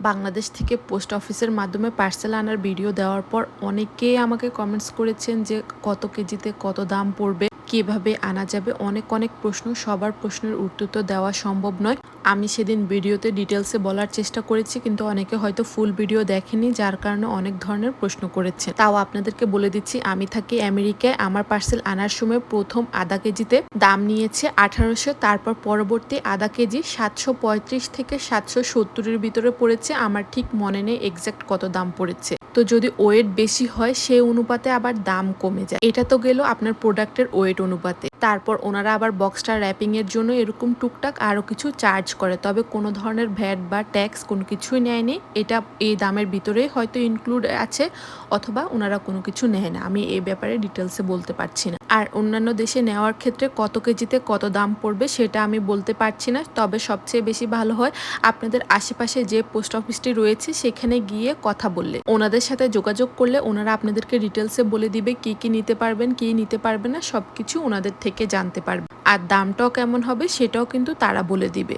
বাংলাদেশ থেকে পোস্ট অফিসের মাধ্যমে পার্সেল আনার ভিডিও দেওয়ার পর অনেকেই আমাকে কমেন্টস করেছেন যে কত কেজিতে কত দাম পড়বে, কিভাবে আনা যাবে। অনেক অনেক প্রশ্ন, সবার প্রশ্নের উত্তর তো দেওয়া সম্ভব নয়। আমি সেদিন ভিডিওতে ডিটেলসে বলার চেষ্টা করেছি, কিন্তু অনেকে হয়তো ফুল ভিডিও দেখেনি, যার কারণে অনেক ধরনের প্রশ্ন করেছে। তাও আপনাদেরকে বলে দিচ্ছি, আমি থাকি আমেরিকায়। আমার পার্সেল আনার সময় প্রথম আধা কেজিতে দাম নিয়েছে 1800, তারপর পরবর্তী আধা কেজি 735 থেকে 770-এর ভিতরে পড়েছে। আমার ঠিক মনে নেই এক্সাক্ট কত দাম পড়েছে। তো যদি ওয়েট বেশি হয় সেই অনুপাতে আবার দাম কমে যায়। এটা তো গেল আপনার প্রোডাক্টের ওয়েট অনুপাতে। তারপর ওনারা আবার বক্সটা র্যাপিং এর জন্য এরকম টুকটাক আরো কিছু চার্জ করে, তবে কোনো ধরনের ভ্যাট বা ট্যাক্স কোনো কিছুই নেয়নি। এটা এই দামের ভিতরেই হয়তো ইনক্লুড আছে, অথবা ওনারা কোনো কিছু নেয় না। আমি এই ব্যাপারে ডিটেলসে বলতে পারছি না। আর অন্যান্য দেশে নেওয়ার ক্ষেত্রে কত কেজিতে কত দাম পড়বে সেটা আমি বলতে পারছি না। তবে সবচেয়ে বেশি ভালো হয় আপনাদের আশেপাশে যে পোস্ট অফিসটি রয়েছে সেখানে গিয়ে কথা বললে, ওনাদের সাথে যোগাযোগ করলে ওনারা আপনাদেরকে ডিটেলসে বলে দিবে কি কি নিতে পারবেন, কি নিতে পারবেন না, সবকিছু ওনাদের থেকে জানতে পারবে। আর দামটাও কেমন হবে সেটাও কিন্তু তারা বলে দিবে।